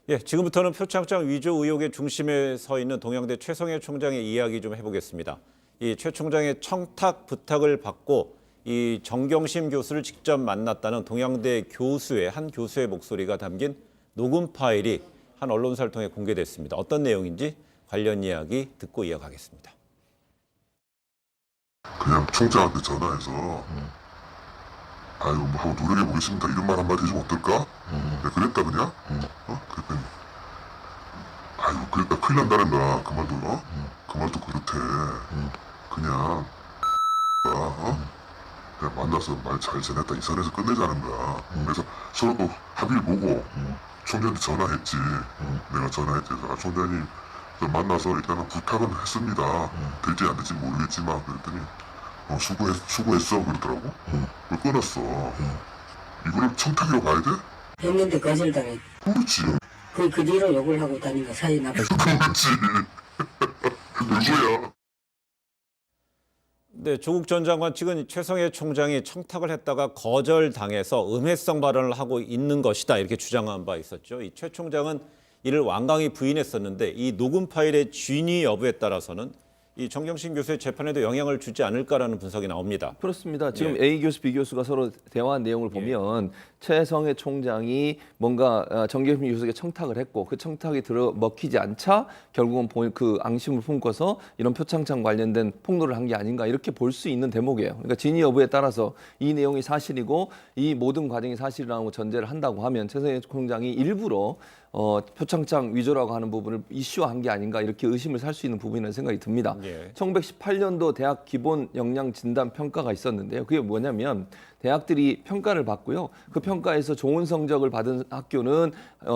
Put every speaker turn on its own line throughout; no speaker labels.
예, 지금부터는 표창장 위조 의혹의 중심에 서 있는 동양대 최성해 총장의 이야기 좀 해보겠습니다. 이 최 총장의 청탁 부탁을 받고 이 정경심 교수를 직접 만났다는 동양대 교수의 한 교수의 목소리가 담긴 녹음 파일이 한 언론사를 통해 공개됐습니다. 어떤 내용인지 관련 이야기 듣고 이어가겠습니다.
그냥 총장한테 전화해서 아유 뭐 하고 노력해 보겠습니다 이런 말 한마디 해주면 어떨까? 내가 그랬다 그냥? 그랬더니 아유 그랬다 큰일 난다는 거야 그 말도 그 말도 그렇대 그냥 그냥 만나서 말 잘 지냈다 이 선에서 끝내자는 거야 그래서 서로 또 합의를 보고 총장한테 전화했지 내가 전화했지 총장님 만나서 일단은 부탁은 했습니다 될지 안 될지 모르겠지만 그랬더니 수고했어 그러더라고. 그걸 끊었어. 이거를 청탁이라고 봐야 돼?
했는데 거절당했.
그렇지.
그 뒤로 욕을 하고 다니는 사이 나쁘.
그렇지. 누구야?
네, 조국 전 장관 측은 최성해 총장이 청탁을 했다가 거절당해서 음해성 발언을 하고 있는 것이다 이렇게 주장한 바 있었죠. 이 최 총장은 이를 완강히 부인했었는데 이 녹음 파일의 진위 여부에 따라서는 이 정경심 교수의 재판에도 영향을 주지 않을까라는 분석이 나옵니다.
그렇습니다. 지금 A 교수, B 교수가 서로 대화한 내용을 보면 최성해 총장이 뭔가 정경심 교수에게 청탁을 했고 그 청탁이 먹히지 않자 결국은 그 앙심을 품고서 이런 표창장 관련된 폭로를 한 게 아닌가 이렇게 볼 수 있는 대목이에요. 그러니까 진위 여부에 따라서 이 내용이 사실이고 이 모든 과정이 사실이라고 전제를 한다고 하면 최성해 총장이 일부러 표창장 위조라고 하는 부분을 이슈화한 게 아닌가 이렇게 의심을 살 수 있는 부분이라는 생각이 듭니다. 1918년도 대학 기본 역량 진단 평가가 있었는데요. 그게 뭐냐면 대학들이 평가를 받고요. 그 평가에서 좋은 성적을 받은 학교는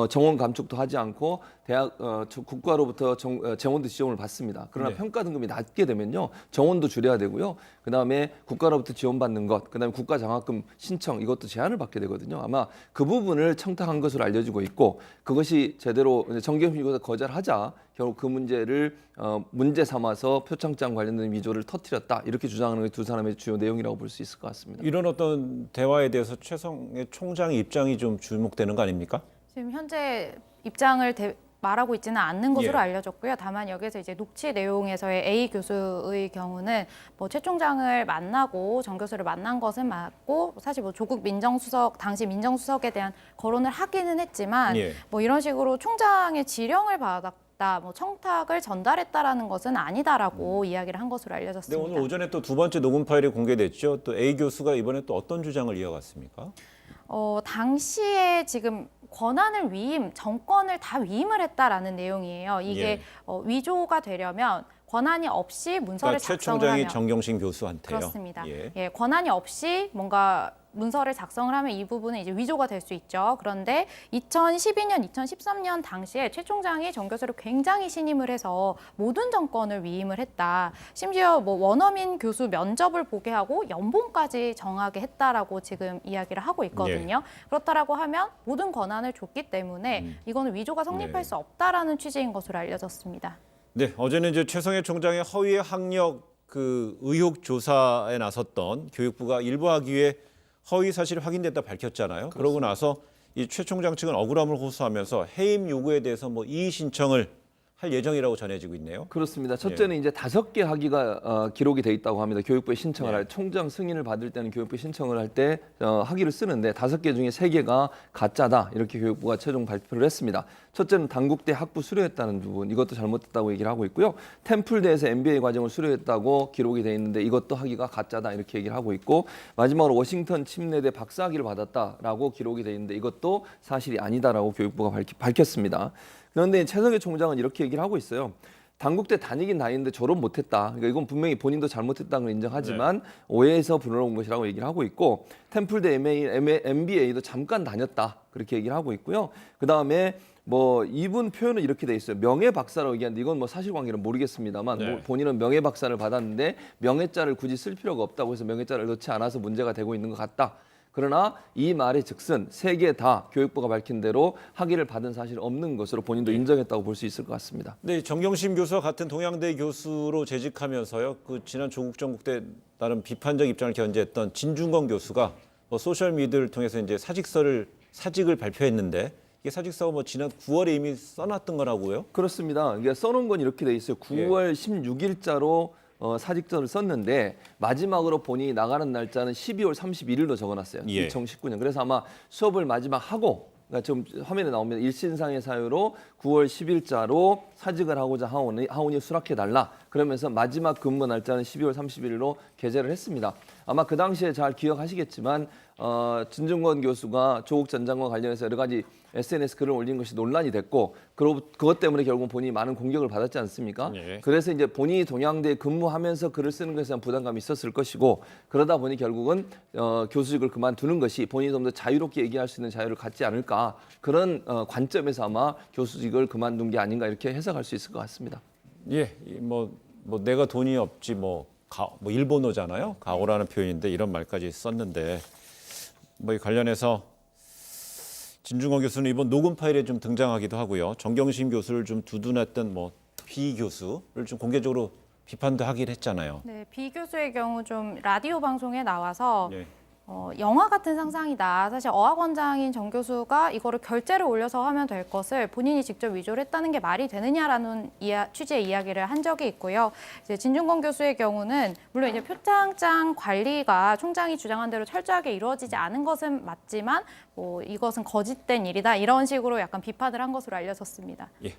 정원 감축도 하지 않고 대학 국가로부터 정원도 지원을 받습니다. 그러나 평가 등급이 낮게 되면요. 정원도 줄여야 되고요. 그다음에 국가로부터 지원받는 것, 그다음에 국가 장학금 신청 이것도 제한을 받게 되거든요. 아마 그 부분을 청탁한 것으로 알려지고 있고 그것이 제대로 정경심 교수가 거절하자 결국 그 문제를 문제 삼아서 표창장 관련된 위조를 터뜨렸다 이렇게 주장하는 게 두 사람의 주요 내용이라고 볼 수 있을 것 같습니다.
이런 어떤 대화에 대해서 최성해 총장의 입장이 좀 주목되는 거 아닙니까?
지금 현재 입장을 말하고 있지는 않는 것으로 알려졌고요. 다만 여기서 이제 녹취 내용에서의 A 교수의 경우는 뭐 최 총장을 만나고 정 교수를 만난 것은 맞고 사실 뭐 조국 민정수석 당시 민정수석에 대한 거론을 하기는 했지만 뭐 이런 식으로 총장의 지령을 받았다, 뭐 청탁을 전달했다라는 것은 아니다라고 이야기를 한 것으로 알려졌습니다.
네, 오늘 오전에 또 두 번째 녹음 파일이 공개됐죠. 또 A 교수가 이번에 또 어떤 주장을 이어갔습니까?
당시에 지금 권한을 정권을 다 위임을 했다라는 내용이에요. 이게 위조가 되려면 권한이 없이 문서를
그러니까 최
작성을
총장이
하면
정경심 교수한테요.
그렇습니다. 권한이 없이 뭔가 문서를 작성을 하면 이 부분은 이제 위조가 될 수 있죠. 그런데 2012년, 2013년 당시에 최 총장이 정 교수를 굉장히 신임을 해서 모든 정권을 위임을 했다. 심지어 뭐 원어민 교수 면접을 보게 하고 연봉까지 정하게 했다라고 지금 이야기를 하고 있거든요. 그렇다라고 하면 모든 권한을 줬기 때문에 이거는 위조가 성립할 수 없다라는 취지인 것으로 알려졌습니다.
네, 어제는 이제 최성해 총장의 허위 학력 그 의혹 조사에 나섰던 교육부가 일부 학위에 허위 사실이 확인됐다 밝혔잖아요. 그러고 나서 이 최 총장 측은 억울함을 호소하면서 해임 요구에 대해서 뭐 이의 신청을 할 예정이라고 전해지고 있네요.
그렇습니다. 첫째는 이제 5개 학위가 기록이 돼 있다고 합니다. 교육부에 신청을 할 총장 승인을 받을 때는 교육부에 신청을 할 때 학위를 쓰는데 5개 중에 3개가 가짜다 이렇게 교육부가 최종 발표를 했습니다. 첫째는 단국대 학부 수료했다는 부분 이것도 잘못됐다고 얘기를 하고 있고요. 템플대에서 MBA 과정을 수료했다고 기록이 돼 있는데 이것도 학위가 가짜다 이렇게 얘기를 하고 있고 마지막으로 워싱턴 침례대 박사학위를 받았다라고 기록이 돼 있는데 이것도 사실이 아니다라고 교육부가 밝혔습니다. 그런데 최성해 총장은 이렇게 얘기를 하고 있어요. 단국대 다니긴 다니는데 졸업 못했다. 그러니까 이건 분명히 본인도 잘못했다는 걸 인정하지만 오해해서 불러온 것이라고 얘기를 하고 있고 템플대 MBA도 잠깐 다녔다. 그렇게 얘기를 하고 있고요. 그다음에 뭐 이분 표현은 이렇게 돼 있어요. 명예 박사라고 얘기하는데 이건 뭐 사실관계는 모르겠습니다만 뭐 본인은 명예 박사를 받았는데 명예자를 굳이 쓸 필요가 없다고 해서 명예자를 넣지 않아서 문제가 되고 있는 것 같다. 그러나 이 말의 즉슨 3개 다 교육부가 밝힌 대로 학위를 받은 사실 없는 것으로 본인도 인정했다고 볼 수 있을 것 같습니다.
네, 정경심 교수와 같은 동양대 교수로 재직하면서요. 그 지난 조국 정국 때 나름 비판적 입장을 견지했던 진중권 교수가 뭐 소셜 미디어를 통해서 이제 사직을 발표했는데 이게 사직서가 뭐 지난 9월에 이미 써놨던 거라고요?
그렇습니다. 이게 써놓은 건 이렇게 돼 있어요. 9월 16일자로 사직서를 썼는데 마지막으로 본인이 나가는 날짜는 12월 31일로 적어놨어요.
예.
2019년. 그래서 아마 수업을 마지막 하고 그러니까 지금 화면에 나오면 일신상의 사유로 9월 10일자로 사직을 하고자 하오니 수락해달라. 그러면서 마지막 근무 날짜는 12월 31일로 게재를 했습니다. 아마 그 당시에 잘 기억하시겠지만 진중권 교수가 조국 전 장관 관련해서 여러 가지 SNS 글을 올린 것이 논란이 됐고 그것 때문에 결국 본인이 많은 공격을 받았지 않습니까?
예.
그래서 이제 본인이 동양대에 근무하면서 글을 쓰는 것에 대한 부담감이 있었을 것이고 그러다 보니 결국은 교수직을 그만두는 것이 본인이 좀 더 자유롭게 얘기할 수 있는 자유를 갖지 않을까 그런 관점에서 아마 교수직을 그만둔 게 아닌가 이렇게 해석할 수 있을 것 같습니다.
예, 뭐 내가 돈이 없지 뭐 일본어잖아요. 가오라는 표현인데 이런 말까지 썼는데 뭐 이 관련해서 진중권 교수는 이번 녹음 파일에 좀 등장하기도 하고요. 정경심 교수를 좀 두둔했던 뭐 비 교수를 좀 공개적으로 비판도 하긴 했잖아요.
네, 비 교수의 경우 좀 라디오 방송에 나와서
예.
영화 같은 상상이다. 사실 어학원장인 정 교수가 이거를 결제를 올려서 하면 될 것을 본인이 직접 위조를 했다는 게 말이 되느냐라는 취지의 이야기를 한 적이 있고요. 이제 진중권 교수의 경우는 물론 이제 표창장 관리가 총장이 주장한 대로 철저하게 이루어지지 않은 것은 맞지만 뭐 이것은 거짓된 일이다 이런 식으로 약간 비판을 한 것으로 알려졌습니다.
예.